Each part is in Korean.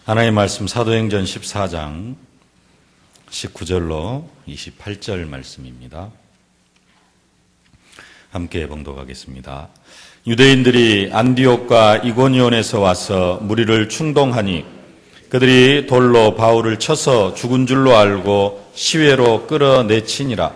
하나님의 말씀 사도행전 14장 19절로 28절 말씀입니다. 함께 봉독하겠습니다. 유대인들이 안디옥과 이고니온에서 와서 무리를 충동하니 그들이 돌로 바울을 쳐서 죽은 줄로 알고 시외로 끌어내치니라.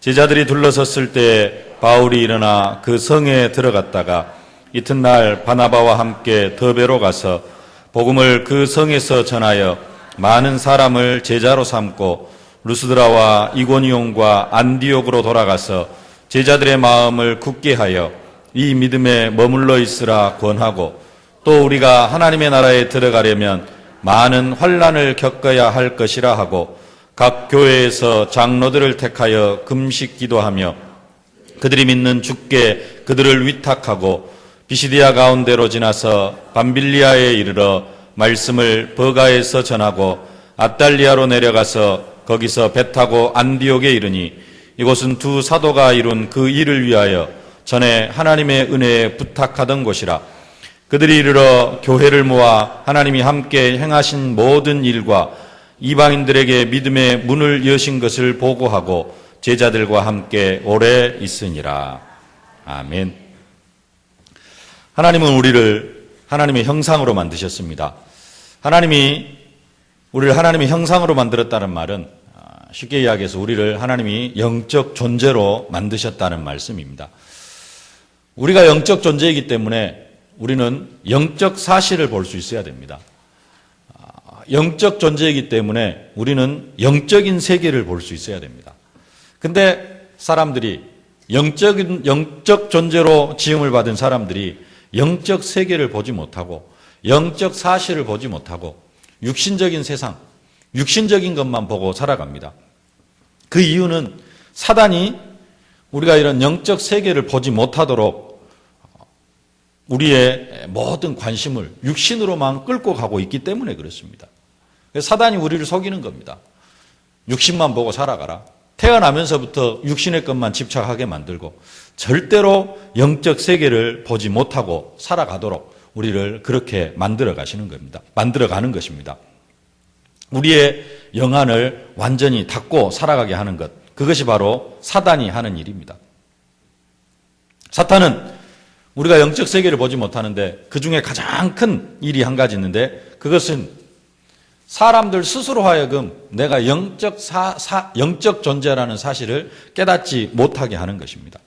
제자들이 둘러섰을 때 바울이 일어나 그 성에 들어갔다가 이튿날 바나바와 함께 더베로 가서 복음을 그 성에서 전하여 많은 사람을 제자로 삼고 루스드라와 이고니온과 안디옥으로 돌아가서 제자들의 마음을 굳게 하여 이 믿음에 머물러 있으라 권하고, 또 우리가 하나님의 나라에 들어가려면 많은 환난을 겪어야 할 것이라 하고 각 교회에서 장로들을 택하여 금식 기도하며 그들이 믿는 주께 그들을 위탁하고 비시디아 가운데로 지나서 밤빌리아에 이르러 말씀을 버가에서 전하고 아달리아로 내려가서 거기서 배 타고 안디옥에 이르니, 이곳은 두 사도가 이룬 그 일을 위하여 전에 하나님의 은혜에 부탁하던 곳이라. 그들이 이르러 교회를 모아 하나님이 함께 행하신 모든 일과 이방인들에게 믿음의 문을 여신 것을 보고하고 제자들과 함께 오래 있으니라. 아멘. 하나님은 우리를 하나님의 형상으로 만드셨습니다. 하나님이 우리를 하나님의 형상으로 만들었다는 말은 쉽게 이야기해서 우리를 하나님이 영적 존재로 만드셨다는 말씀입니다. 우리가 영적 존재이기 때문에 우리는 영적 사실을 볼 수 있어야 됩니다. 영적 존재이기 때문에 우리는 영적인 세계를 볼 수 있어야 됩니다. 근데 사람들이 영적 존재로 지음을 받은 사람들이 영적 세계를 보지 못하고 영적 사실을 보지 못하고 육신적인 세상, 육신적인 것만 보고 살아갑니다. 그 이유는 사단이 우리가 이런 영적 세계를 보지 못하도록 우리의 모든 관심을 육신으로만 끌고 가고 있기 때문에 그렇습니다. 사단이 우리를 속이는 겁니다. 육신만 보고 살아가라. 태어나면서부터 육신의 것만 집착하게 만들고 절대로 영적 세계를 보지 못하고 살아가도록 우리를 그렇게 만들어가는 것입니다. 우리의 영안을 완전히 닫고 살아가게 하는 것, 그것이 바로 사단이 하는 일입니다. 사탄은 우리가 영적 세계를 보지 못하는데 그 중에 가장 큰 일이 한 가지 있는데, 그것은 사람들 스스로 하여금 내가 영적 존재라는 사실을 깨닫지 못하게 하는 것입니다.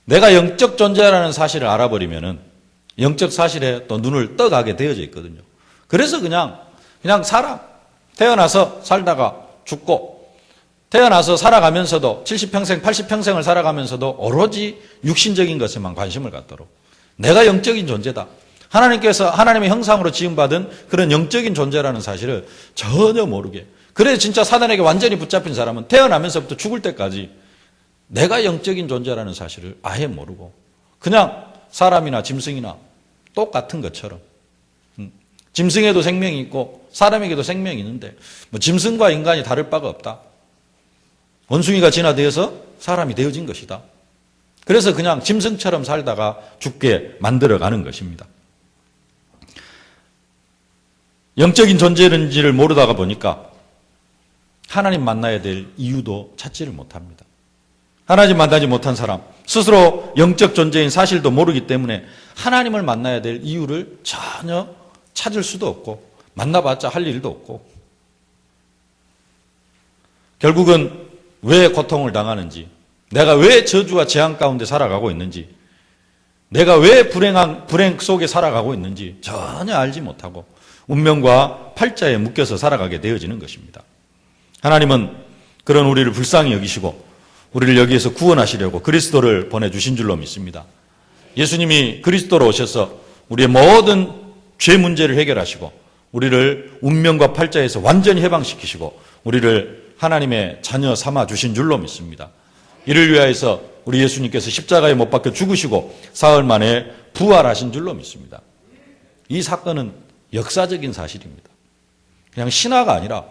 내가 영적 존재라는 사실을 알아버리면은 영적 사실에 또 눈을 떠가게 되어져 있거든요. 그래서 그냥 살아. 태어나서 살다가 죽고, 태어나서 살아가면서도 70평생, 80평생을 살아가면서도 오로지 육신적인 것에만 관심을 갖도록, 내가 영적인 존재다. 하나님께서 하나님의 형상으로 지음받은 그런 영적인 존재라는 사실을 전혀 모르게. 그래서 진짜 사단에게 완전히 붙잡힌 사람은 태어나면서부터 죽을 때까지 내가 영적인 존재라는 사실을 아예 모르고 그냥 사람이나 짐승이나 똑같은 것처럼, 짐승에도 생명이 있고 사람에게도 생명이 있는데 뭐 짐승과 인간이 다를 바가 없다. 원숭이가 진화되어서 사람이 되어진 것이다. 그래서 그냥 짐승처럼 살다가 죽게 만들어가는 것입니다. 영적인 존재인지를 모르다가 보니까 하나님 만나야 될 이유도 찾지를 못합니다. 하나님 만나지 못한 사람, 스스로 영적 존재인 사실도 모르기 때문에 하나님을 만나야 될 이유를 전혀 찾을 수도 없고 만나봤자 할 일도 없고, 결국은 왜 고통을 당하는지, 내가 왜 저주와 재앙 가운데 살아가고 있는지, 내가 왜 불행 속에 살아가고 있는지 전혀 알지 못하고 운명과 팔자에 묶여서 살아가게 되어지는 것입니다. 하나님은 그런 우리를 불쌍히 여기시고 우리를 여기에서 구원하시려고 그리스도를 보내주신 줄로 믿습니다. 예수님이 그리스도로 오셔서 우리의 모든 죄 문제를 해결하시고 우리를 운명과 팔자에서 완전히 해방시키시고 우리를 하나님의 자녀 삼아 주신 줄로 믿습니다. 이를 위하여서 우리 예수님께서 십자가에 못 박혀 죽으시고 사흘 만에 부활하신 줄로 믿습니다. 이 사건은 역사적인 사실입니다. 그냥 신화가 아니라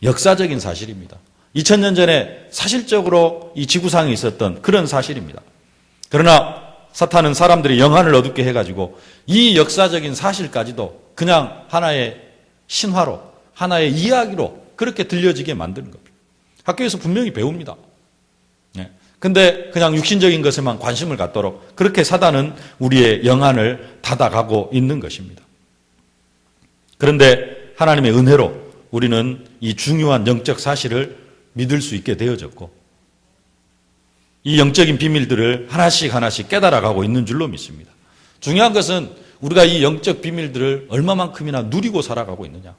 역사적인 사실입니다. 2000년 전에 사실적으로 이 지구상에 있었던 그런 사실입니다. 그러나 사탄은 사람들이 영안을 어둡게 해가지고 이 역사적인 사실까지도 그냥 하나의 신화로, 하나의 이야기로 그렇게 들려지게 만드는 겁니다. 학교에서 분명히 배웁니다. 근데 그냥 육신적인 것에만 관심을 갖도록 그렇게 사단은 우리의 영안을 닫아가고 있는 것입니다. 그런데 하나님의 은혜로 우리는 이 중요한 영적 사실을 믿을 수 있게 되어졌고 이 영적인 비밀들을 하나씩 하나씩 깨달아가고 있는 줄로 믿습니다. 중요한 것은 우리가 이 영적 비밀들을 얼마만큼이나 누리고 살아가고 있느냐.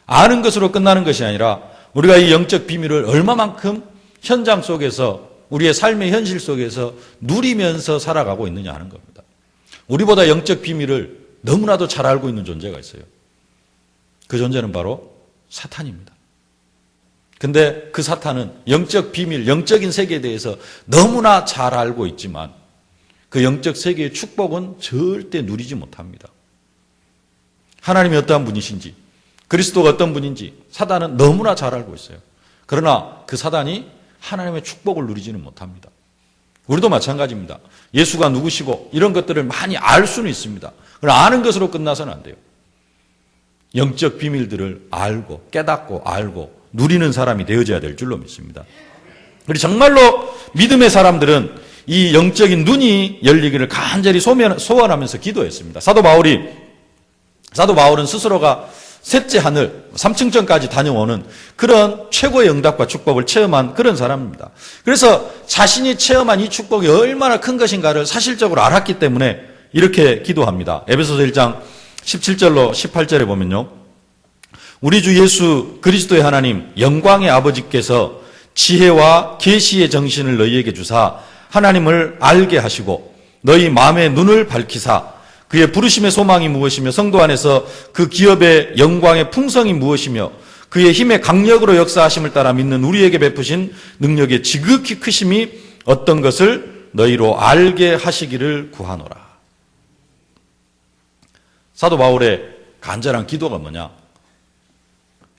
아는 것으로 끝나는 것이 아니라 우리가 이 영적 비밀을 얼마만큼 현장 속에서 우리의 삶의 현실 속에서 누리면서 살아가고 있느냐 하는 겁니다. 우리보다 영적 비밀을 너무나도 잘 알고 있는 존재가 있어요. 그 존재는 바로 사탄입니다. 근데 그 사탄은 영적 비밀, 영적인 세계에 대해서 너무나 잘 알고 있지만 그 영적 세계의 축복은 절대 누리지 못합니다. 하나님이 어떠한 분이신지, 그리스도가 어떤 분인지 사단은 너무나 잘 알고 있어요. 그러나 그 사단이 하나님의 축복을 누리지는 못합니다. 우리도 마찬가지입니다. 예수가 누구시고 이런 것들을 많이 알 수는 있습니다. 그러나 아는 것으로 끝나서는 안 돼요. 영적 비밀들을 알고 깨닫고 알고 누리는 사람이 되어져야 될 줄로 믿습니다. 우리 정말로 믿음의 사람들은 이 영적인 눈이 열리기를 간절히 소원하면서 기도했습니다. 사도 바울은 스스로가 셋째 하늘, 3층전까지 다녀오는 그런 최고의 응답과 축복을 체험한 그런 사람입니다. 그래서 자신이 체험한 이 축복이 얼마나 큰 것인가를 사실적으로 알았기 때문에 이렇게 기도합니다. 에베소서 1장 17절로 18절에 보면요. 우리 주 예수 그리스도의 하나님 영광의 아버지께서 지혜와 계시의 정신을 너희에게 주사 하나님을 알게 하시고 너희 마음의 눈을 밝히사 그의 부르심의 소망이 무엇이며 성도 안에서 그 기업의 영광의 풍성이 무엇이며 그의 힘의 강력으로 역사하심을 따라 믿는 우리에게 베푸신 능력의 지극히 크심이 어떤 것을 너희로 알게 하시기를 구하노라. 사도 바울의 간절한 기도가 뭐냐?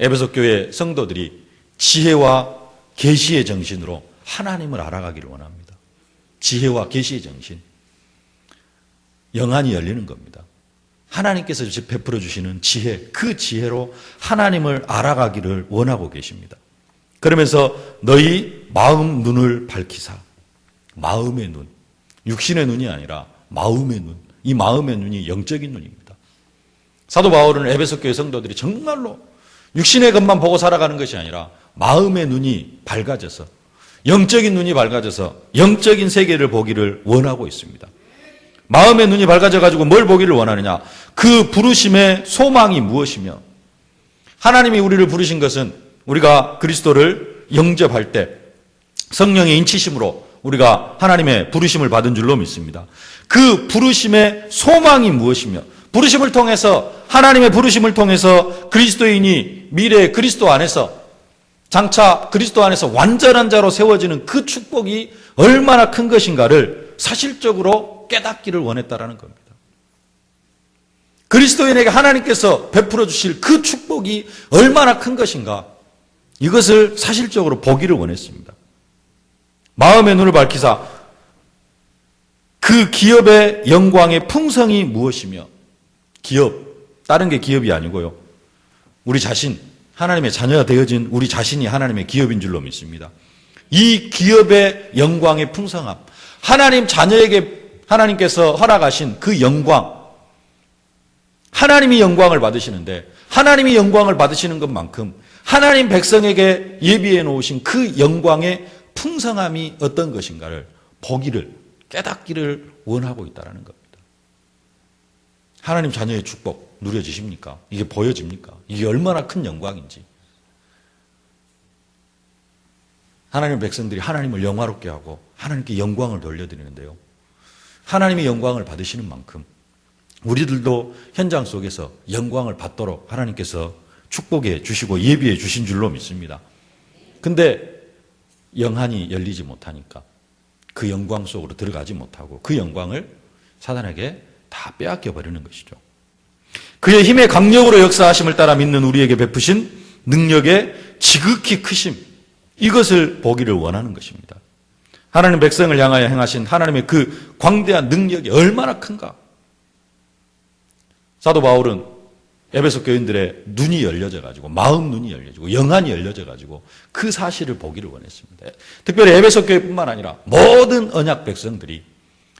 에베소 교회 성도들이 지혜와 계시의 정신으로 하나님을 알아가기를 원합니다. 지혜와 계시의 정신. 영안이 열리는 겁니다. 하나님께서 베풀어 주시는 지혜, 그 지혜로 하나님을 알아가기를 원하고 계십니다. 그러면서 너희 마음 눈을 밝히사. 마음의 눈. 육신의 눈이 아니라 마음의 눈. 이 마음의 눈이 영적인 눈입니다. 사도 바울은 에베소 교회 성도들이 정말로 육신의 것만 보고 살아가는 것이 아니라 마음의 눈이 밝아져서 영적인 눈이 밝아져서 영적인 세계를 보기를 원하고 있습니다. 마음의 눈이 밝아져가지고 뭘 보기를 원하느냐? 그 부르심의 소망이 무엇이며 하나님이 우리를 부르신 것은 우리가 그리스도를 영접할 때 성령의 인치심으로 우리가 하나님의 부르심을 받은 줄로 믿습니다. 그 부르심의 소망이 무엇이며 부르심을 통해서 하나님의 부르심을 통해서 그리스도인이 미래의 그리스도 안에서 장차 그리스도 안에서 완전한 자로 세워지는 그 축복이 얼마나 큰 것인가를 사실적으로 깨닫기를 원했다라는 겁니다. 그리스도인에게 하나님께서 베풀어 주실 그 축복이 얼마나 큰 것인가 이것을 사실적으로 보기를 원했습니다. 마음의 눈을 밝히사 그 기업의 영광의 풍성이 무엇이며 기업, 다른 게 기업이 아니고요. 우리 자신, 하나님의 자녀가 되어진 우리 자신이 하나님의 기업인 줄로 믿습니다. 이 기업의 영광의 풍성함, 하나님 자녀에게 하나님께서 허락하신 그 영광, 하나님이 영광을 받으시는데 하나님이 영광을 받으시는 것만큼 하나님 백성에게 예비해 놓으신 그 영광의 풍성함이 어떤 것인가를 보기를, 깨닫기를 원하고 있다는 겁니다. 하나님 자녀의 축복 누려지십니까? 이게 보여집니까? 이게 얼마나 큰 영광인지. 하나님 백성들이 하나님을 영화롭게 하고 하나님께 영광을 돌려드리는데요. 하나님의 영광을 받으시는 만큼 우리들도 현장 속에서 영광을 받도록 하나님께서 축복해 주시고 예비해 주신 줄로 믿습니다. 근데 영안이 열리지 못하니까 그 영광 속으로 들어가지 못하고 그 영광을 사단에게 다 빼앗겨 버리는 것이죠. 그의 힘의 강력으로 역사하심을 따라 믿는 우리에게 베푸신 능력의 지극히 크심, 이것을 보기를 원하는 것입니다. 하나님 백성을 향하여 행하신 하나님의 그 광대한 능력이 얼마나 큰가. 사도 바울은 에베소 교인들의 눈이 열려져 가지고, 마음 눈이 열려지고 영안이 열려져 가지고 그 사실을 보기를 원했습니다. 특별히 에베소 교회뿐만 아니라 모든 언약 백성들이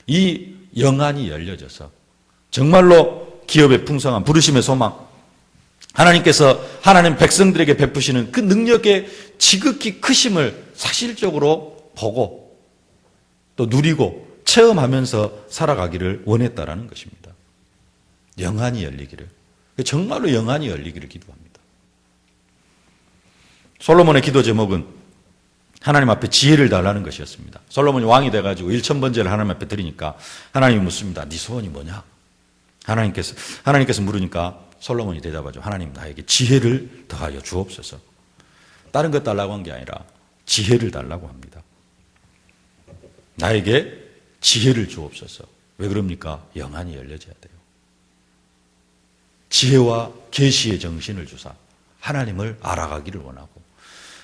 이 영안이 열려져서 정말로 기업의 풍성한 부르심의 소망, 하나님께서 하나님 백성들에게 베푸시는 그 능력의 지극히 크심을 사실적으로 보고 또 누리고 체험하면서 살아가기를 원했다라는 것입니다. 영안이 열리기를, 정말로 영안이 열리기를 기도합니다. 솔로몬의 기도 제목은 하나님 앞에 지혜를 달라는 것이었습니다. 솔로몬이 왕이 돼가지고 1000번제를 하나님 앞에 드리니까 하나님이 묻습니다. 네 소원이 뭐냐? 하나님께서 물으니까 솔로몬이 대답하죠. 하나님, 나에게 지혜를 더하여 주옵소서. 다른 것 달라고 한 게 아니라 지혜를 달라고 합니다. 나에게 지혜를 주옵소서. 왜 그럽니까? 영안이 열려져야 돼요. 지혜와 계시의 정신을 주사 하나님을 알아가기를 원하고,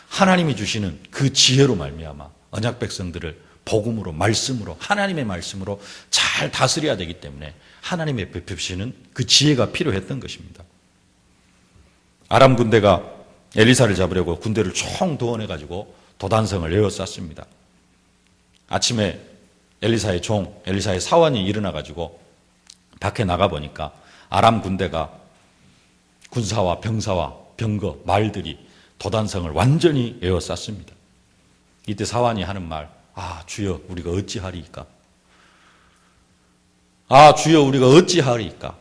하나님이 주시는 그 지혜로 말미암아 언약 백성들을 복음으로, 말씀으로, 하나님의 말씀으로 잘 다스려야 되기 때문에 하나님의 베푸시는 그 지혜가 필요했던 것입니다. 아람 군대가 엘리사를 잡으려고 군대를 총 동원해가지고 도단성을 에워쌌습니다. 아침에 엘리사의 종, 엘리사의 사환이 일어나가지고 밖에 나가보니까 아람 군대가 군사와 병사와 병거, 말들이 도단성을 완전히 에워쌌습니다. 이때 사환이 하는 말, 주여 우리가 어찌하리이까? 주여 우리가 어찌하리이까?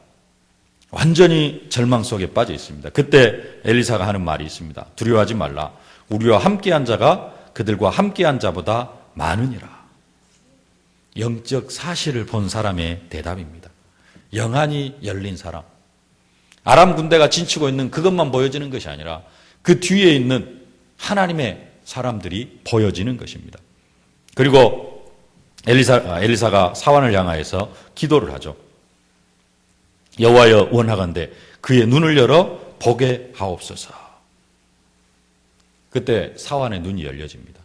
완전히 절망 속에 빠져 있습니다. 그때 엘리사가 하는 말이 있습니다. 두려워하지 말라. 우리와 함께한 자가 그들과 함께한 자보다 많으니라. 영적 사실을 본 사람의 대답입니다. 영안이 열린 사람. 아람 군대가 진치고 있는 그것만 보여지는 것이 아니라 그 뒤에 있는 하나님의 사람들이 보여지는 것입니다. 그리고 엘리사가 사환을 향하여서 기도를 하죠. 여호와여 원하건대 그의 눈을 열어 보게 하옵소서. 그때 사환의 눈이 열려집니다.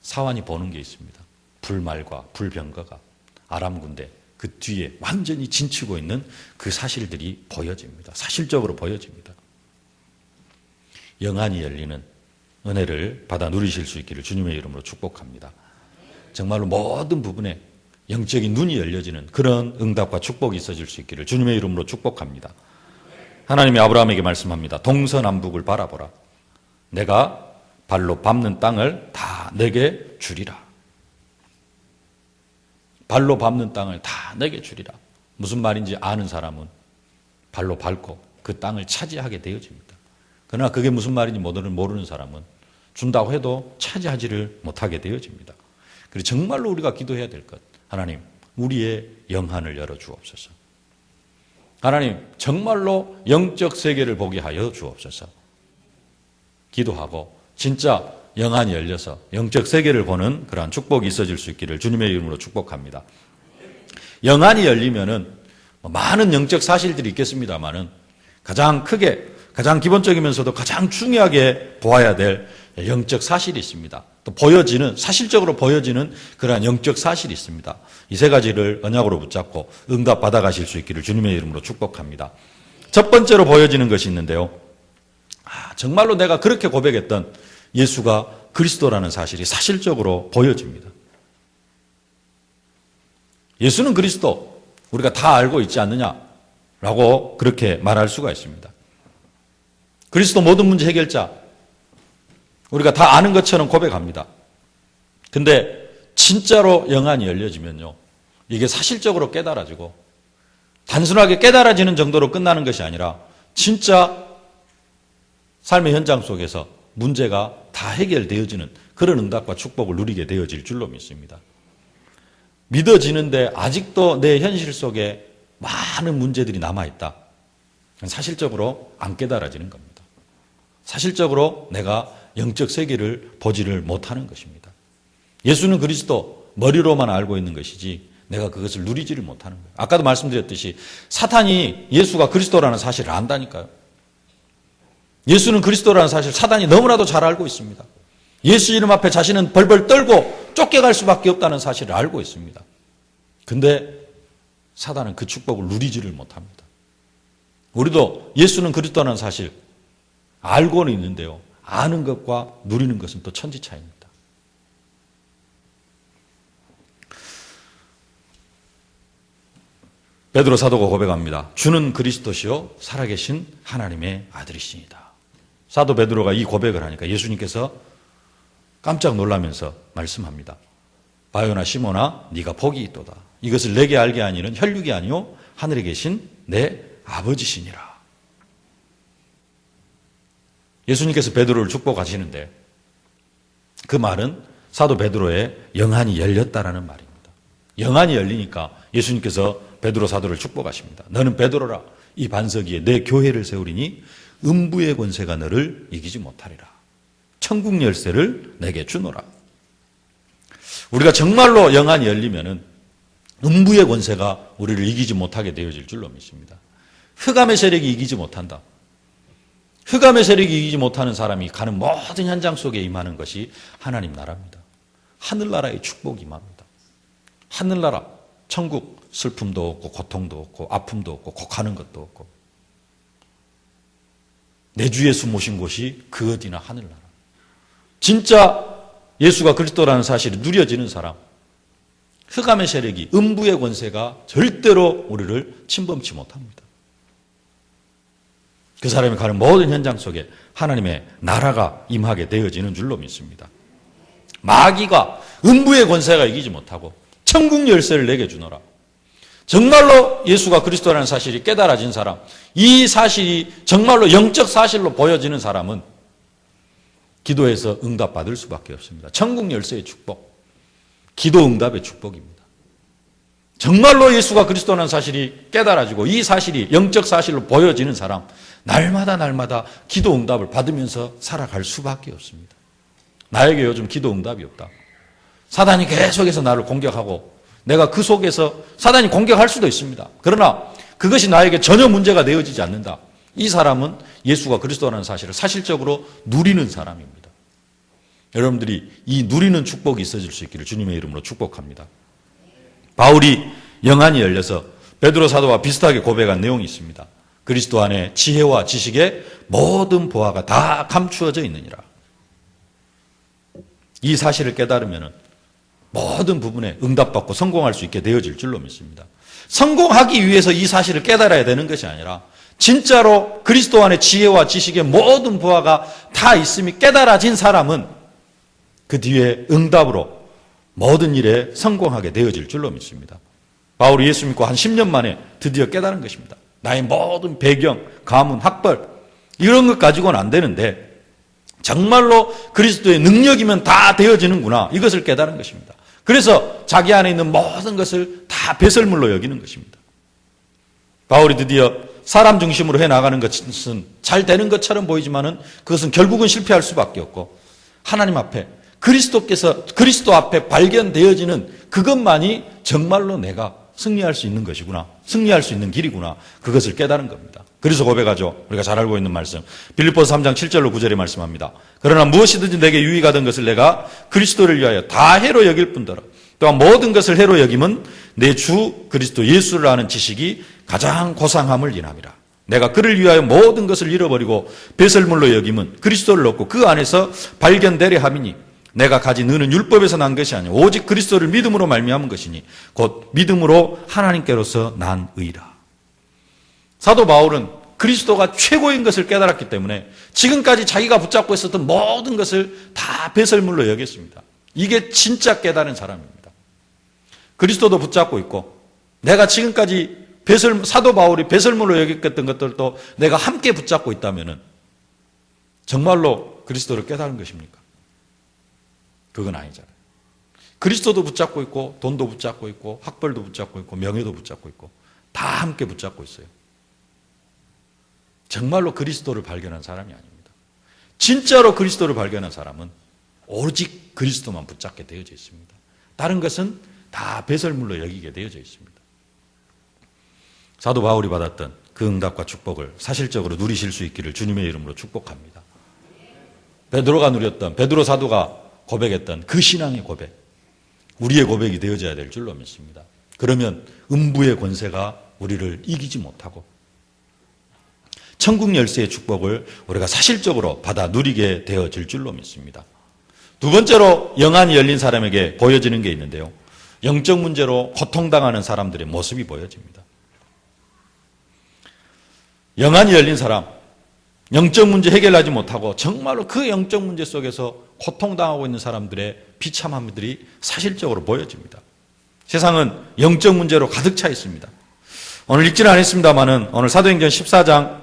사환이 보는 게 있습니다. 불말과 불병거가 아람 군대 그 뒤에 완전히 진치고 있는 그 사실들이 보여집니다. 사실적으로 보여집니다. 영안이 열리는 은혜를 받아 누리실 수 있기를 주님의 이름으로 축복합니다. 정말로 모든 부분에 영적인 눈이 열려지는 그런 응답과 축복이 있어질 수 있기를 주님의 이름으로 축복합니다. 하나님이 아브라함에게 말씀합니다. 동서남북을 바라보라. 내가 발로 밟는 땅을 다 내게 주리라. 발로 밟는 땅을 다 내게 주리라. 무슨 말인지 아는 사람은 발로 밟고 그 땅을 차지하게 되어집니다. 그러나 그게 무슨 말인지 모르는 사람은 준다고 해도 차지하지를 못하게 되어집니다. 그래서 정말로 우리가 기도해야 될 것, 하나님 우리의 영안을 열어주옵소서. 하나님 정말로 영적 세계를 보게 하여 주옵소서. 기도하고 진짜 영안이 열려서 영적 세계를 보는 그러한 축복이 있어질 수 있기를 주님의 이름으로 축복합니다. 영안이 열리면은 많은 영적 사실들이 있겠습니다만은 가장 크게, 가장 기본적이면서도 가장 중요하게 보아야 될 영적 사실이 있습니다. 또 보여지는, 사실적으로 보여지는 그러한 영적 사실이 있습니다. 이 세 가지를 언약으로 붙잡고 응답 받아가실 수 있기를 주님의 이름으로 축복합니다. 첫 번째로 보여지는 것이 있는데요. 정말로 내가 그렇게 고백했던 예수가 그리스도라는 사실이 사실적으로 보여집니다. 예수는 그리스도, 우리가 다 알고 있지 않느냐라고 그렇게 말할 수가 있습니다. 그리스도 모든 문제 해결자, 우리가 다 아는 것처럼 고백합니다. 근데 진짜로 영안이 열려지면요, 이게 사실적으로 깨달아지고 단순하게 깨달아지는 정도로 끝나는 것이 아니라 진짜 삶의 현장 속에서 문제가 다 해결되어지는 그런 응답과 축복을 누리게 되어질 줄로 믿습니다. 믿어지는데 아직도 내 현실 속에 많은 문제들이 남아있다. 사실적으로 안 깨달아지는 겁니다. 사실적으로 내가 영적 세계를 보지를 못하는 것입니다. 예수는 그리스도 머리로만 알고 있는 것이지 내가 그것을 누리지를 못하는 거예요. 아까도 말씀드렸듯이 사탄이 예수가 그리스도라는 사실을 안다니까요. 예수는 그리스도라는 사실 사단이 너무나도 잘 알고 있습니다. 예수 이름 앞에 자신은 벌벌 떨고 쫓겨갈 수밖에 없다는 사실을 알고 있습니다. 근데 사단은 그 축복을 누리지를 못합니다. 우리도 예수는 그리스도라는 사실 알고는 있는데요. 아는 것과 누리는 것은 또 천지 차이입니다. 베드로 사도가 고백합니다. 주는 그리스도시요 살아계신 하나님의 아들이시니다. 사도 베드로가 이 고백을 하니까 예수님께서 깜짝 놀라면서 말씀합니다. 바요나 시몬아 네가 복이 있도다. 이것을 내게 알게 하니는 혈육이 아니요 하늘에 계신 내 아버지시니라. 예수님께서 베드로를 축복하시는데 그 말은 사도 베드로의 영안이 열렸다라는 말입니다. 영안이 열리니까 예수님께서 베드로 사도를 축복하십니다. 너는 베드로라. 이 반석 위에 내 교회를 세우리니 음부의 권세가 너를 이기지 못하리라. 천국 열쇠를 내게 주노라. 우리가 정말로 영안이 열리면은 음부의 권세가 우리를 이기지 못하게 되어질 줄로 믿습니다. 흑암의 세력이 이기지 못한다. 흑암의 세력이 이기지 못하는 사람이 가는 모든 현장 속에 임하는 것이 하나님 나라입니다. 하늘나라의 축복이 임합니다. 하늘나라, 천국, 슬픔도 없고 고통도 없고 아픔도 없고 곡하는 것도 없고 내 주 예수 모신 곳이 그 어디나 하늘나라. 진짜 예수가 그리스도라는 사실이 누려지는 사람, 흑암의 세력이 음부의 권세가 절대로 우리를 침범치 못합니다. 그 사람이 가는 모든 현장 속에 하나님의 나라가 임하게 되어지는 줄로 믿습니다. 마귀가 음부의 권세가 이기지 못하고 천국 열쇠를 내게 주노라. 정말로 예수가 그리스도라는 사실이 깨달아진 사람, 이 사실이 정말로 영적 사실로 보여지는 사람은 기도에서 응답받을 수밖에 없습니다. 천국 열쇠의 축복, 기도 응답의 축복입니다. 정말로 예수가 그리스도라는 사실이 깨달아지고 이 사실이 영적 사실로 보여지는 사람, 날마다 기도 응답을 받으면서 살아갈 수밖에 없습니다. 나에게 요즘 기도 응답이 없다. 사단이 계속해서 나를 공격하고 내가 그 속에서 사단이 공격할 수도 있습니다. 그러나 그것이 나에게 전혀 문제가 되어지지 않는다. 이 사람은 예수가 그리스도라는 사실을 사실적으로 누리는 사람입니다. 여러분들이 이 누리는 축복이 있어질 수 있기를 주님의 이름으로 축복합니다. 바울이 영안이 열려서 베드로 사도와 비슷하게 고백한 내용이 있습니다. 그리스도 안에 지혜와 지식의 모든 보화가 다 감추어져 있느니라. 이 사실을 깨달으면 모든 부분에 응답받고 성공할 수 있게 되어질 줄로 믿습니다. 성공하기 위해서 이 사실을 깨달아야 되는 것이 아니라 진짜로 그리스도 안에 지혜와 지식의 모든 보화가 다 있음이 깨달아진 사람은 그 뒤에 응답으로 모든 일에 성공하게 되어질 줄로 믿습니다. 바울이 예수 믿고 한 10년 만에 드디어 깨달은 것입니다. 나의 모든 배경, 가문, 학벌 이런 것 가지고는 안 되는데 정말로 그리스도의 능력이면 다 되어지는구나, 이것을 깨달은 것입니다. 그래서 자기 안에 있는 모든 것을 다 배설물로 여기는 것입니다. 바울이 드디어 사람 중심으로 해나가는 것은 잘 되는 것처럼 보이지만은 그것은 결국은 실패할 수밖에 없고 하나님 앞에 그리스도 앞에 발견되어지는 그것만이 정말로 내가 승리할 수 있는 것이구나, 승리할 수 있는 길이구나, 그것을 깨달은 겁니다. 그래서 고백하죠. 우리가 잘 알고 있는 말씀, 빌립보서 3장 7절로 9절에 말씀합니다. 그러나 무엇이든지 내게 유익하던 것을 내가 그리스도를 위하여 다 해로 여길 뿐더러 또한 모든 것을 해로 여김은 내 주 그리스도 예수를 아는 지식이 가장 고상함을 인함이라. 내가 그를 위하여 모든 것을 잃어버리고 배설물로 여김은 그리스도를 얻고 그 안에서 발견되려 함이니 내가 가진 의는 율법에서 난 것이 아니오 오직 그리스도를 믿음으로 말미암은 것이니 곧 믿음으로 하나님께로서 난 의라. 사도 바울은 그리스도가 최고인 것을 깨달았기 때문에 지금까지 자기가 붙잡고 있었던 모든 것을 다 배설물로 여겼습니다. 이게 진짜 깨달은 사람입니다. 그리스도도 붙잡고 있고 내가 지금까지 사도 바울이 배설물로 여겼던 것들도 내가 함께 붙잡고 있다면 정말로 그리스도를 깨달은 것입니까? 그건 아니잖아요. 그리스도도 붙잡고 있고 돈도 붙잡고 있고 학벌도 붙잡고 있고 명예도 붙잡고 있고 다 함께 붙잡고 있어요. 정말로 그리스도를 발견한 사람이 아닙니다. 진짜로 그리스도를 발견한 사람은 오직 그리스도만 붙잡게 되어져 있습니다. 다른 것은 다 배설물로 여기게 되어져 있습니다. 사도 바울이 받았던 그 응답과 축복을 사실적으로 누리실 수 있기를 주님의 이름으로 축복합니다. 베드로가 누렸던, 베드로 사도가 고백했던 그 신앙의 고백, 우리의 고백이 되어져야 될 줄로 믿습니다. 그러면 음부의 권세가 우리를 이기지 못하고 천국 열쇠의 축복을 우리가 사실적으로 받아 누리게 되어질 줄로 믿습니다. 두 번째로 영안이 열린 사람에게 보여지는 게 있는데요. 영적 문제로 고통당하는 사람들의 모습이 보여집니다. 영안이 열린 사람, 영적 문제 해결하지 못하고 정말로 그 영적 문제 속에서 고통당하고 있는 사람들의 비참함들이 사실적으로 보여집니다. 세상은 영적 문제로 가득 차 있습니다. 오늘 읽지는 않았습니다만은 오늘 사도행전 14장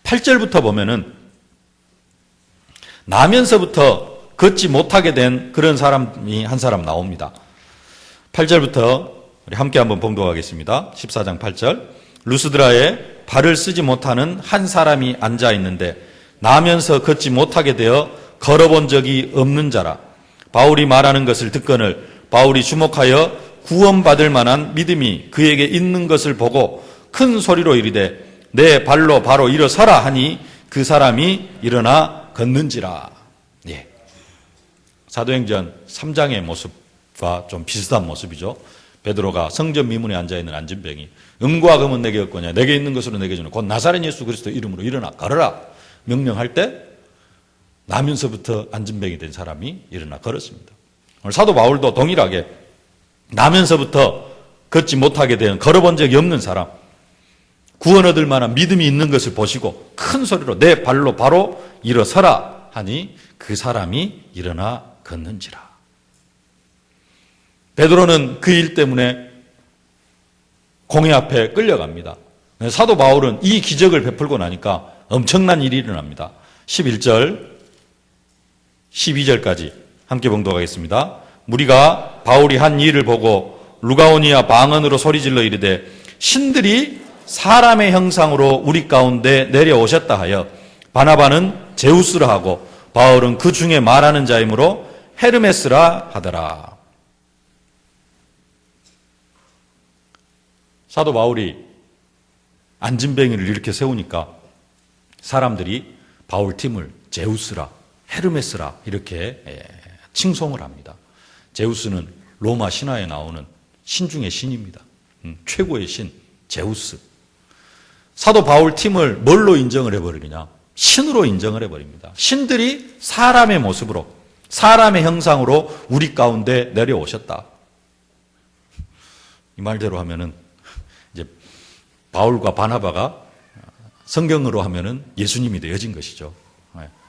8절부터 보면은 나면서부터 걷지 못하게 된 그런 사람이 한 사람 나옵니다. 8절부터 우리 함께 한번 봉독하겠습니다. 14장 8절. 루스드라에 발을 쓰지 못하는 한 사람이 앉아 있는데 나면서 걷지 못하게 되어 걸어본 적이 없는 자라. 바울이 말하는 것을 듣거늘 바울이 주목하여 구원받을 만한 믿음이 그에게 있는 것을 보고 큰 소리로 이르되 내 발로 바로 일어서라 하니 그 사람이 일어나 걷는지라. 예. 사도행전 3장의 모습과 좀 비슷한 모습이죠. 베드로가 성전 미문에 앉아있는 안진병이 음과 금은 내게 없거냐 내게 있는 것으로 내게 주는 곧 나사렛 예수 그리스도 이름으로 일어나 걸어라 명령할 때 나면서부터 안진병이 된 사람이 일어나 걸었습니다. 오늘 사도 바울도 동일하게 나면서부터 걷지 못하게 된 걸어본 적이 없는 사람, 구원 얻을 만한 믿음이 있는 것을 보시고 큰 소리로 내 발로 바로 일어서라 하니 그 사람이 일어나 걷는지라. 베드로는 그 일 때문에 공회 앞에 끌려갑니다. 사도 바울은 이 기적을 베풀고 나니까 엄청난 일이 일어납니다. 11절, 12절까지 함께 봉독하겠습니다. 무리가 바울이 한 일을 보고 루가오니아 방언으로 소리질러 이르되 신들이 사람의 형상으로 우리 가운데 내려오셨다 하여 바나바는 제우스라 하고 바울은 그 중에 말하는 자이므로 헤르메스라 하더라. 사도 바울이 안진뱅이를 이렇게 세우니까 사람들이 바울 팀을 제우스라, 헤르메스라 이렇게 칭송을 합니다. 제우스는 로마 신화에 나오는 신 중의 신입니다. 최고의 신, 제우스. 사도 바울 팀을 뭘로 인정을 해버리느냐? 신으로 인정을 해버립니다. 신들이 사람의 모습으로, 사람의 형상으로 우리 가운데 내려오셨다. 이 말대로 하면은 이제 바울과 바나바가 성경으로 하면은 예수님이 되어진 것이죠.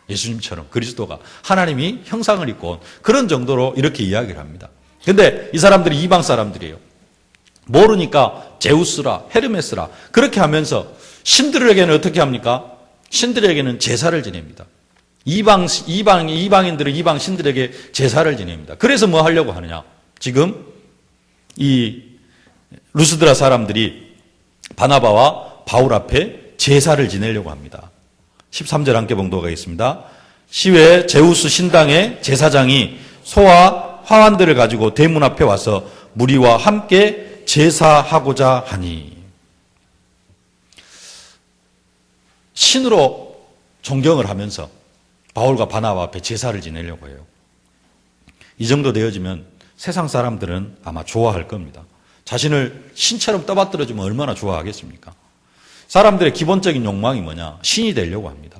예수님처럼 그리스도가 하나님이 형상을 입고 온 그런 정도로 이렇게 이야기를 합니다. 근데 이 사람들이 이방 사람들이에요. 모르니까 제우스라, 헤르메스라 그렇게 하면서 신들에게는 어떻게 합니까? 신들에게는 제사를 지냅니다. 이방인들은 이방 신들에게 제사를 지냅니다. 그래서 뭐 하려고 하느냐? 지금 이 루스드라 사람들이 바나바와 바울 앞에 제사를 지내려고 합니다. 13절 함께 봉독하겠습니다. 시외 제우스 신당의 제사장이 소와 화환들을 가지고 대문 앞에 와서 무리와 함께 제사하고자 하니. 신으로 존경을 하면서 바울과 바나바 앞에 제사를 지내려고 해요. 이 정도 되어지면 세상 사람들은 아마 좋아할 겁니다. 자신을 신처럼 떠받들어주면 얼마나 좋아하겠습니까? 사람들의 기본적인 욕망이 뭐냐? 신이 되려고 합니다.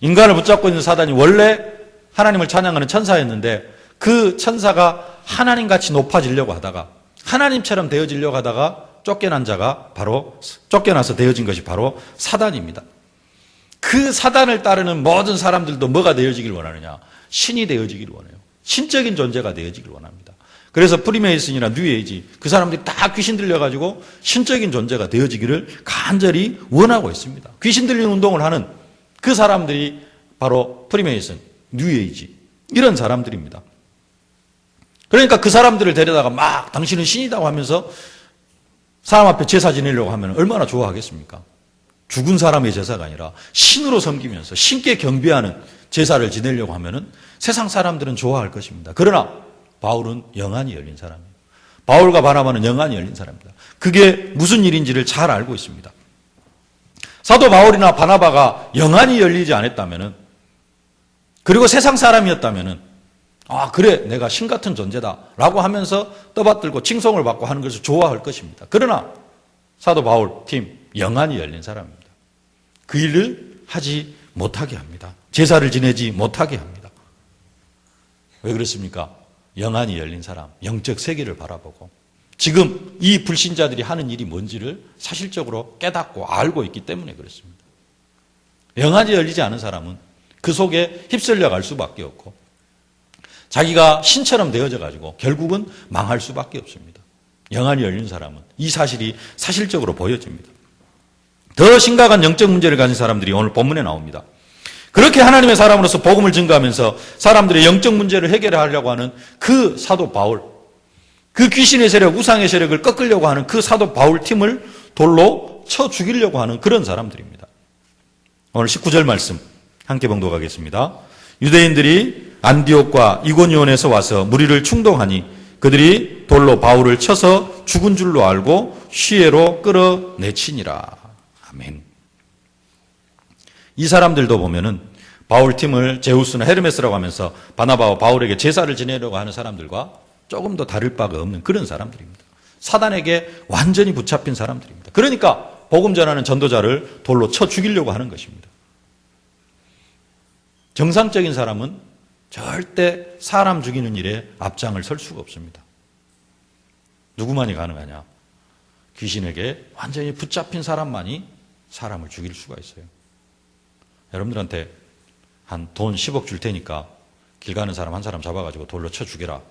인간을 붙잡고 있는 사단이 원래 하나님을 찬양하는 천사였는데 그 천사가 하나님같이 높아지려고 하다가 하나님처럼 되어지려고 하다가 쫓겨나서 되어진 것이 바로 사단입니다. 그 사단을 따르는 모든 사람들도 뭐가 되어지길 원하느냐? 신이 되어지기를 원해요. 신적인 존재가 되어지길 원합니다. 그래서 프리메이슨이나 뉴에이지 그 사람들이 다 귀신 들려가지고 신적인 존재가 되어지기를 간절히 원하고 있습니다. 귀신 들리는 운동을 하는 그 사람들이 바로 프리메이슨, 뉴에이지 이런 사람들입니다. 그러니까 그 사람들을 데려다가 막 당신은 신이라고 하면서 사람 앞에 제사 지내려고 하면 얼마나 좋아하겠습니까? 죽은 사람의 제사가 아니라 신으로 섬기면서 신께 경배하는 제사를 지내려고 하면은 세상 사람들은 좋아할 것입니다. 그러나 바울은 영안이 열린 사람이에요. 바울과 바나바는 영안이 열린 사람입니다. 그게 무슨 일인지를 잘 알고 있습니다. 사도 바울이나 바나바가 영안이 열리지 않았다면은, 그리고 세상 사람이었다면은, 아, 그래, 내가 신 같은 존재다라고 하면서 떠받들고 칭송을 받고 하는 것을 좋아할 것입니다. 그러나 사도 바울 팀 영안이 열린 사람입니다. 그 일을 하지 못하게 합니다. 제사를 지내지 못하게 합니다. 왜 그렇습니까? 영안이 열린 사람, 영적 세계를 바라보고 지금 이 불신자들이 하는 일이 뭔지를 사실적으로 깨닫고 알고 있기 때문에 그렇습니다. 영안이 열리지 않은 사람은 그 속에 휩쓸려 갈 수밖에 없고 자기가 신처럼 되어져 가지고 결국은 망할 수밖에 없습니다. 영안이 열린 사람은 이 사실이 사실적으로 보여집니다. 더 심각한 영적 문제를 가진 사람들이 오늘 본문에 나옵니다. 그렇게 하나님의 사람으로서 복음을 증거하면서 사람들의 영적 문제를 해결하려고 하는 그 사도 바울, 그 귀신의 세력, 우상의 세력을 꺾으려고 하는 그 사도 바울 팀을 돌로 쳐 죽이려고 하는 그런 사람들입니다. 오늘 19절 말씀 함께 봉독하겠습니다. 유대인들이 안디옥과 이고니온에서 와서 무리를 충동하니 그들이 돌로 바울을 쳐서 죽은 줄로 알고 시외로 끌어내치니라. 아멘. 이 사람들도 보면은 바울 팀을 제우스나 헤르메스라고 하면서 바나바와 바울에게 제사를 지내려고 하는 사람들과 조금 더 다를 바가 없는 그런 사람들입니다. 사단에게 완전히 붙잡힌 사람들입니다. 그러니까 복음 전하는 전도자를 돌로 쳐 죽이려고 하는 것입니다. 정상적인 사람은 절대 사람 죽이는 일에 앞장을 설 수가 없습니다. 누구만이 가능하냐? 귀신에게 완전히 붙잡힌 사람만이 사람을 죽일 수가 있어요. 여러분들한테 한 돈 10억 줄 테니까 길 가는 사람 한 사람 잡아가지고 돌로 쳐 죽여라.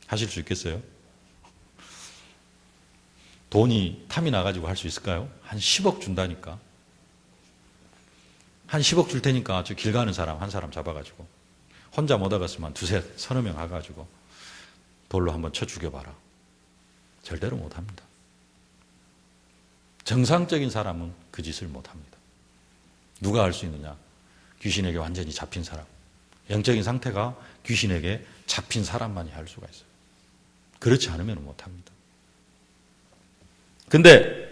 하실 수 있겠어요? 돈이 탐이 나가지고 할 수 있을까요? 한 10억 준다니까. 한 10억 줄 테니까 저 길 가는 사람 한 사람 잡아가지고 혼자 못 와갔으면 두세 서너 명 와가지고 돌로 한번 쳐 죽여봐라. 절대로 못합니다. 정상적인 사람은 그 짓을 못합니다. 누가 할 수 있느냐? 귀신에게 완전히 잡힌 사람. 영적인 상태가 귀신에게 잡힌 사람만이 할 수가 있어요. 그렇지 않으면 못합니다. 근데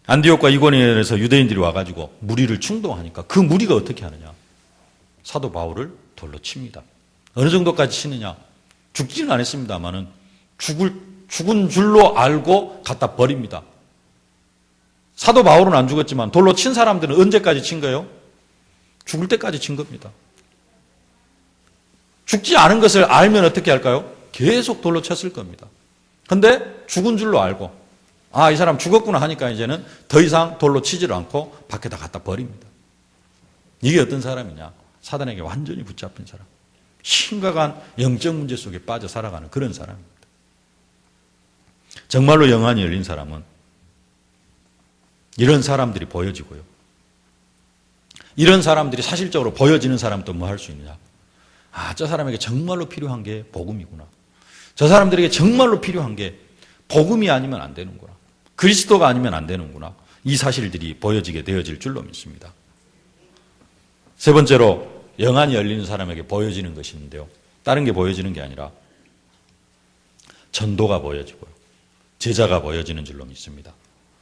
안디옥과 이고니온에서 유대인들이 와가지고 무리를 충동하니까 그 무리가 어떻게 하느냐? 사도 바울을 돌로 칩니다. 어느 정도까지 치느냐? 죽지는 않았습니다만은 죽은 줄로 알고 갖다 버립니다. 사도 바울은 안 죽었지만 돌로 친 사람들은 언제까지 친 거예요? 죽을 때까지 친 겁니다. 죽지 않은 것을 알면 어떻게 할까요? 계속 돌로 쳤을 겁니다. 근데 죽은 줄로 알고 아, 이 사람 죽었구나 하니까 이제는 더 이상 돌로 치지를 않고 밖에다 갖다 버립니다. 이게 어떤 사람이냐? 사단에게 완전히 붙잡힌 사람. 심각한 영적 문제 속에 빠져 살아가는 그런 사람입니다. 정말로 영안이 열린 사람은 이런 사람들이 보여지고요. 이런 사람들이 사실적으로 보여지는 사람은 또 뭐 할 수 있느냐? 아, 저 사람에게 정말로 필요한 게 복음이구나. 저 사람들에게 정말로 필요한 게 복음이 아니면 안 되는구나. 그리스도가 아니면 안 되는구나. 이 사실들이 보여지게 되어질 줄로 믿습니다. 세 번째로 영안이 열리는 사람에게 보여지는 것이 있는데요. 다른 게 보여지는 게 아니라 전도가 보여지고요. 제자가 보여지는 줄로 믿습니다.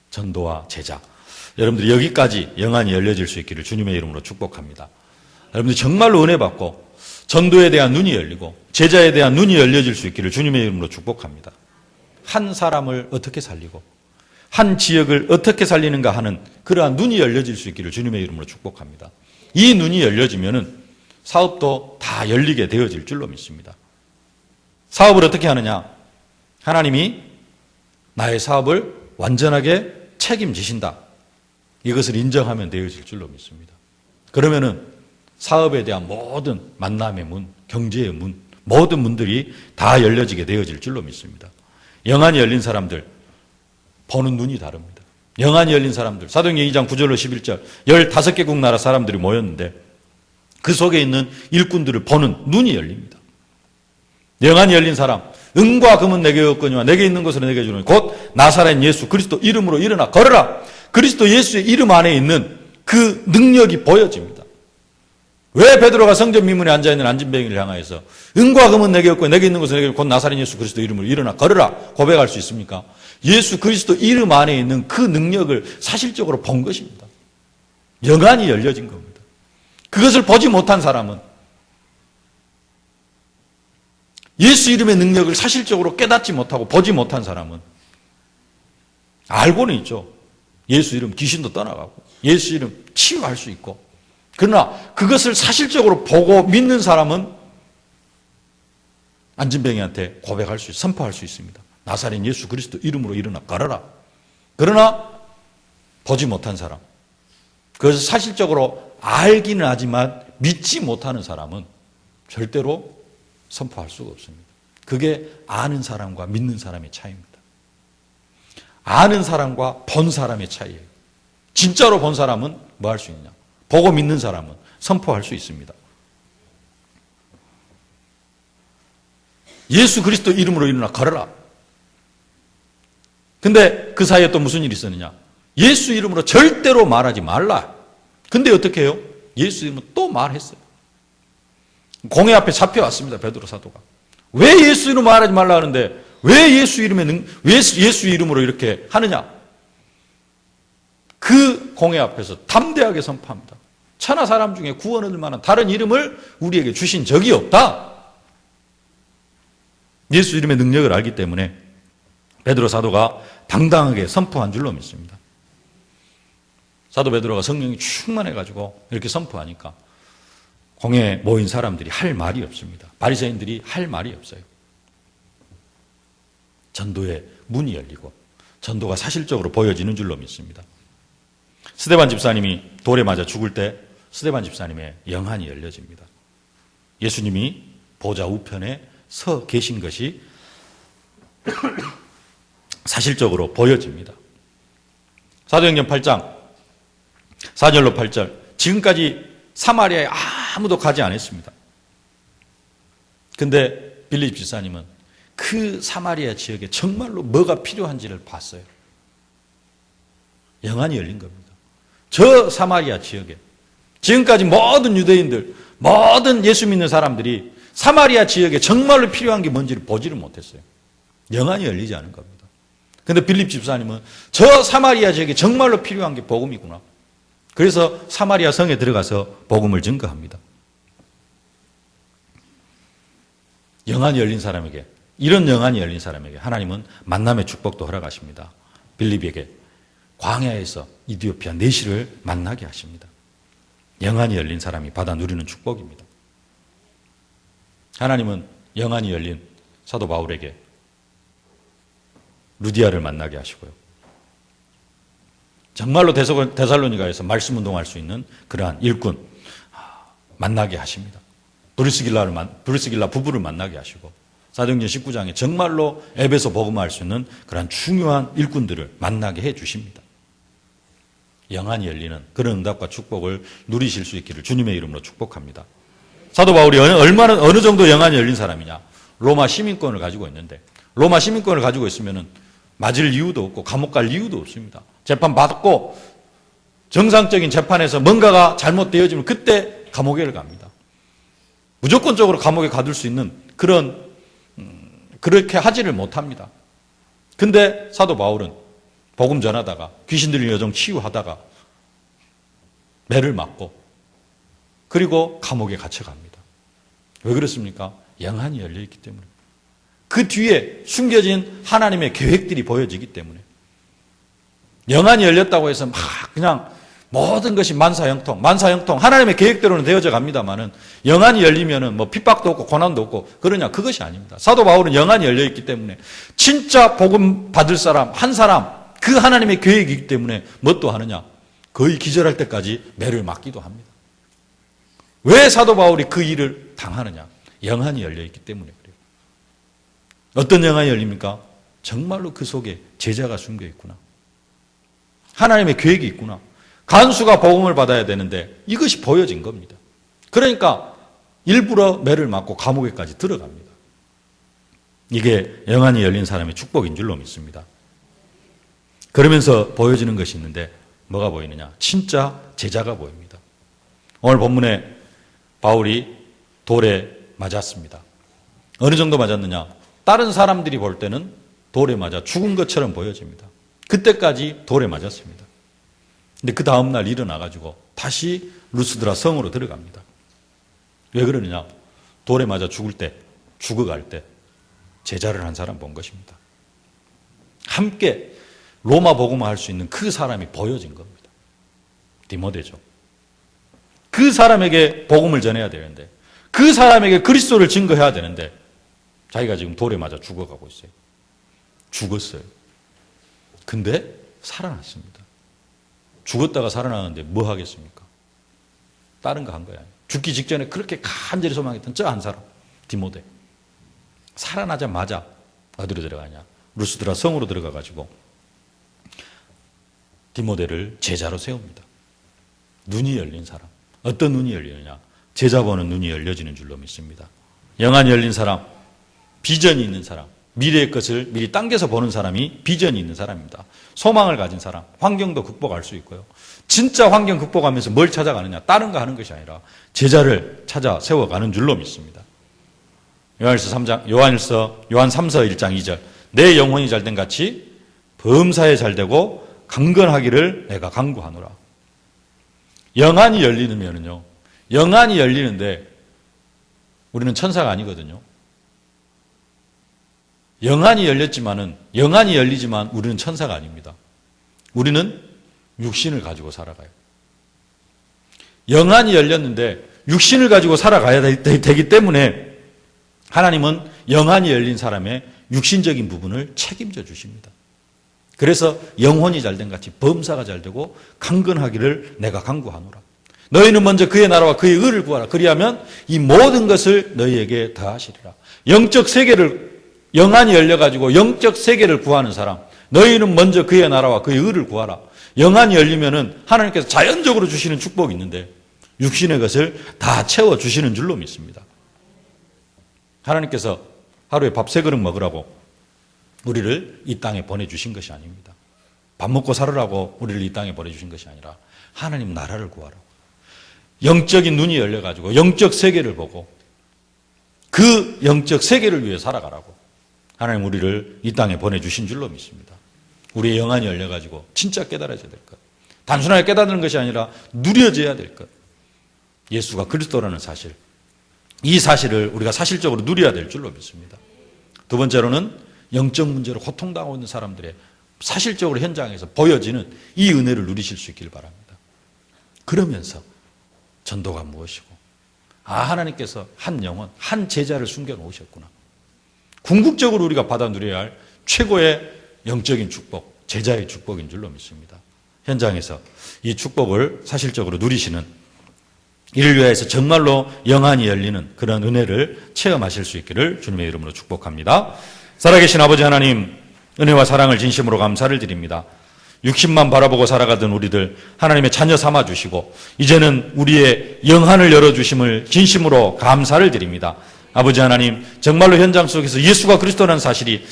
전도와 제자. 여러분들이 여기까지 영안이 열려질 수 있기를 주님의 이름으로 축복합니다. 여러분들이 정말로 은혜 받고 전도에 대한 눈이 열리고 제자에 대한 눈이 열려질 수 있기를 주님의 이름으로 축복합니다. 한 사람을 어떻게 살리고 한 지역을 어떻게 살리는가 하는 그러한 눈이 열려질 수 있기를 주님의 이름으로 축복합니다. 이 눈이 열려지면은 사업도 다 열리게 되어질 줄로 믿습니다. 사업을 어떻게 하느냐? 하나님이 나의 사업을 완전하게 책임지신다. 이것을 인정하면 되어질 줄로 믿습니다. 그러면은 사업에 대한 모든 만남의 문, 경제의 문, 모든 문들이 다 열려지게 되어질 줄로 믿습니다. 영안이 열린 사람들, 보는 눈이 다릅니다. 영안이 열린 사람들, 사도행전 2장 9절로 11절, 15개국 나라 사람들이 모였는데 그 속에 있는 일꾼들을 보는 눈이 열립니다. 영안이 열린 사람, 은과 금은 내게 없거니와 내게 있는 것으로 내게 주노니 곧 나사렛 예수 그리스도 이름으로 일어나 걸어라. 그리스도 예수의 이름 안에 있는 그 능력이 보여집니다. 왜 베드로가 성전 미문에 앉아있는 안진뱅이를 향하여서 은과 금은 내게 없고 내게 있는 것은 내게 곧 나사렛 예수 그리스도 이름으로 일어나 걸어라 고백할 수 있습니까? 예수 그리스도 이름 안에 있는 그 능력을 사실적으로 본 것입니다. 영안이 열려진 겁니다. 그것을 보지 못한 사람은 예수 이름의 능력을 사실적으로 깨닫지 못하고 보지 못한 사람은 알고는 있죠. 예수 이름 귀신도 떠나가고 예수 이름 치유할 수 있고, 그러나 그것을 사실적으로 보고 믿는 사람은 안진뱅이한테 고백할 수, 선포할 수 있습니다. 나사렛 예수 그리스도 이름으로 일어나 걸어라. 그러나 보지 못한 사람, 그것을 사실적으로 알기는 하지만 믿지 못하는 사람은 절대로 선포할 수가 없습니다. 그게 아는 사람과 믿는 사람의 차이입니다. 아는 사람과 본 사람의 차이예요. 진짜로 본 사람은 뭐 할 수 있냐? 보고 믿는 사람은 선포할 수 있습니다. 예수 그리스도 이름으로 일어나 걸어라. 근데 그 사이에 또 무슨 일이 있었느냐? 예수 이름으로 절대로 말하지 말라. 근데 어떻게 해요? 예수 이름으로 또 말했어요. 공회 앞에 잡혀왔습니다. 베드로 사도가. 왜 예수 이름으로 말하지 말라 하는데 왜 예수 이름으로 이렇게 하느냐? 그 공회 앞에서 담대하게 선포합니다. 천하 사람 중에 구원 얻을 만한 다른 이름을 우리에게 주신 적이 없다. 예수 이름의 능력을 알기 때문에 베드로 사도가 당당하게 선포한 줄로 믿습니다. 사도 베드로가 성령이 충만해가지고 이렇게 선포하니까 공회에 모인 사람들이 할 말이 없습니다. 바리새인들이 할 말이 없어요. 전도의 문이 열리고 전도가 사실적으로 보여지는 줄로 믿습니다. 스데반 집사님이 돌에 맞아 죽을 때 스데반 집사님의 영안이 열려집니다. 예수님이 보좌 우편에 서 계신 것이 사실적으로 보여집니다. 사도행전 8장 4절로 8절, 지금까지 사마리아에 아무도 가지 않았습니다. 근데 빌립 집사님은 그 사마리아 지역에 정말로 뭐가 필요한지를 봤어요. 영안이 열린 겁니다. 저 사마리아 지역에 지금까지 모든 유대인들, 모든 예수 믿는 사람들이 사마리아 지역에 정말로 필요한 게 뭔지를 보지를 못했어요. 영안이 열리지 않은 겁니다. 그런데 빌립 집사님은 저 사마리아 지역에 정말로 필요한 게 복음이구나. 그래서 사마리아 성에 들어가서 복음을 증거합니다. 영안이 열린 사람에게, 이런 영안이 열린 사람에게 하나님은 만남의 축복도 허락하십니다. 빌립에게 광야에서 이디오피아 내시를 만나게 하십니다. 영안이 열린 사람이 받아 누리는 축복입니다. 하나님은 영안이 열린 사도 바울에게 루디아를 만나게 하시고요. 정말로 데살로니가에서 말씀 운동할 수 있는 그러한 일꾼 만나게 하십니다. 브리스길라 부부를 만나게 하시고 사도행전 19장에 정말로 에베소 복음화할 수 있는 그러한 중요한 일꾼들을 만나게 해 주십니다. 영안이 열리는 그런 응답과 축복을 누리실 수 있기를 주님의 이름으로 축복합니다. 사도 바울이 어느 정도 영안이 열린 사람이냐? 로마 시민권을 가지고 있는데, 로마 시민권을 가지고 있으면은 맞을 이유도 없고 감옥 갈 이유도 없습니다. 재판 받고 정상적인 재판에서 뭔가가 잘못되어지면 그때 감옥에 갑니다. 무조건적으로 감옥에 가둘 수 있는 그렇게 하지를 못합니다. 근데 사도 바울은 복음 전하다가 귀신 들린 여종 치유하다가 매를 맞고 그리고 감옥에 갇혀갑니다. 왜 그렇습니까? 영안이 열려있기 때문에. 그 뒤에 숨겨진 하나님의 계획들이 보여지기 때문에. 영안이 열렸다고 해서 막 그냥 모든 것이 만사형통 하나님의 계획대로는 되어져 갑니다만은 영안이 열리면은 뭐 핍박도 없고 고난도 없고 그러냐? 그것이 아닙니다. 사도 바울은 영안이 열려 있기 때문에 진짜 복음 받을 사람 한 사람 그 하나님의 계획이기 때문에 뭣도 하느냐? 거의 기절할 때까지 매를 맞기도 합니다. 왜 사도 바울이 그 일을 당하느냐? 영안이 열려 있기 때문에 그래요. 어떤 영안이 열립니까? 정말로 그 속에 제자가 숨겨 있구나. 하나님의 계획이 있구나. 간수가 복음을 받아야 되는데 이것이 보여진 겁니다. 그러니까 일부러 매를 맞고 감옥에까지 들어갑니다. 이게 영안이 열린 사람의 축복인 줄로 믿습니다. 그러면서 보여지는 것이 있는데 뭐가 보이느냐? 진짜 제자가 보입니다. 오늘 본문에 바울이 돌에 맞았습니다. 어느 정도 맞았느냐? 다른 사람들이 볼 때는 돌에 맞아 죽은 것처럼 보여집니다. 그때까지 돌에 맞았습니다. 근데 그 다음날 일어나가지고 다시 루스드라 성으로 들어갑니다. 왜 그러느냐? 돌에 맞아 죽어갈 때 제자를 한 사람 본 것입니다. 함께 로마 복음을 할 수 있는 그 사람이 보여진 겁니다. 디모데죠. 그 사람에게 복음을 전해야 되는데, 그 사람에게 그리스도를 증거해야 되는데 자기가 지금 돌에 맞아 죽어가고 있어요. 죽었어요. 근데 살아났습니다. 죽었다가 살아나는데 뭐 하겠습니까? 다른 거 한 거야. 죽기 직전에 그렇게 간절히 소망했던 저 한 사람, 디모데. 살아나자마자 어디로 들어가냐? 루스드라 성으로 들어가가지고 디모데를 제자로 세웁니다. 눈이 열린 사람. 어떤 눈이 열리느냐? 제자 보는 눈이 열려지는 줄로 믿습니다. 영안이 열린 사람, 비전이 있는 사람, 미래의 것을 미리 당겨서 보는 사람이 비전이 있는 사람입니다. 소망을 가진 사람, 환경도 극복할 수 있고요. 진짜 환경 극복하면서 뭘 찾아가느냐? 다른 거 하는 것이 아니라 제자를 찾아 세워가는 줄로 믿습니다. 요한 3서 1장 2절. 내 영혼이 잘된 같이 범사에 잘되고 강건하기를 내가 간구하노라. 영안이 열리면은요. 영안이 열리는데 우리는 천사가 아니거든요. 영안이 열리지만 우리는 천사가 아닙니다. 우리는 육신을 가지고 살아가요. 영안이 열렸는데 육신을 가지고 살아가야 되기 때문에 하나님은 영안이 열린 사람의 육신적인 부분을 책임져 주십니다. 그래서 영혼이 잘된 같이 범사가 잘되고 강건하기를 내가 간구하노라. 너희는 먼저 그의 나라와 그의 의를 구하라. 그리하면 이 모든 것을 너희에게 더하시리라. 영적 세계를, 영안이 열려가지고 영적 세계를 구하는 사람, 너희는 먼저 그의 나라와 그의 의를 구하라. 영안이 열리면은 하나님께서 자연적으로 주시는 축복이 있는데 육신의 것을 다 채워주시는 줄로 믿습니다. 하나님께서 하루에 밥 3그릇 먹으라고 우리를 이 땅에 보내주신 것이 아닙니다. 밥 먹고 살으라고 우리를 이 땅에 보내주신 것이 아니라 하나님 나라를 구하라고. 영적인 눈이 열려가지고 영적 세계를 보고 그 영적 세계를 위해 살아가라고 하나님 우리를 이 땅에 보내주신 줄로 믿습니다. 우리의 영안이 열려가지고 진짜 깨달아져야 될 것. 단순하게 깨닫는 것이 아니라 누려져야 될 것. 예수가 그리스도라는 사실. 이 사실을 우리가 사실적으로 누려야 될 줄로 믿습니다. 두 번째로는 영적 문제로 고통당하고 있는 사람들의 사실적으로 현장에서 보여지는 이 은혜를 누리실 수 있기를 바랍니다. 그러면서 전도가 무엇이고, 하나님께서 한 영혼, 한 제자를 숨겨놓으셨구나. 궁극적으로 우리가 받아 누려야 할 최고의 영적인 축복, 제자의 축복인 줄로 믿습니다. 현장에서 이 축복을 사실적으로 누리시는, 이를 위해서 정말로 영안이 열리는 그런 은혜를 체험하실 수 있기를 주님의 이름으로 축복합니다. 살아계신 아버지 하나님, 은혜와 사랑을 진심으로 감사를 드립니다. 육신만 바라보고 살아가던 우리들 하나님의 자녀 삼아주시고 이제는 우리의 영안을 열어주심을 진심으로 감사를 드립니다. 아버지 하나님, 정말로 현장 속에서 예수가 그리스도라는 사실이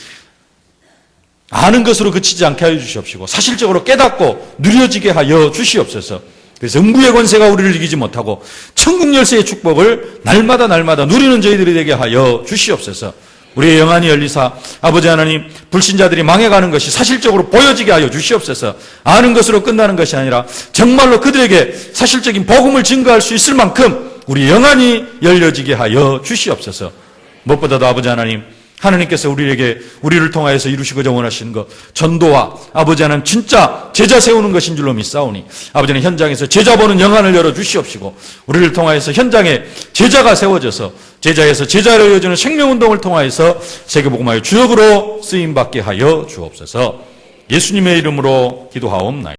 아는 것으로 그치지 않게 하여 주시옵시고 사실적으로 깨닫고 누려지게 하여 주시옵소서. 그래서 음부의 권세가 우리를 이기지 못하고 천국 열쇠의 축복을 날마다 누리는 저희들이 되게 하여 주시옵소서. 우리의 영안이 열리사 아버지 하나님, 불신자들이 망해가는 것이 사실적으로 보여지게 하여 주시옵소서. 아는 것으로 끝나는 것이 아니라 정말로 그들에게 사실적인 복음을 증거할 수 있을 만큼 우리 영안이 열려지게 하여 주시옵소서. 무엇보다도 아버지 하나님, 하나님께서 우리를 통하여서 이루시고자 원하시는 것, 전도와 아버지 하나님 진짜 제자 세우는 것인 줄로 믿사오니 아버지 하나님, 현장에서 제자 보는 영안을 열어 주시옵시고 우리를 통하여서 현장에 제자가 세워져서 제자에서 제자로 이어지는 생명운동을 통하여서 세계복음화의 주역으로 쓰임받게 하여 주옵소서. 예수님의 이름으로 기도하옵나이다.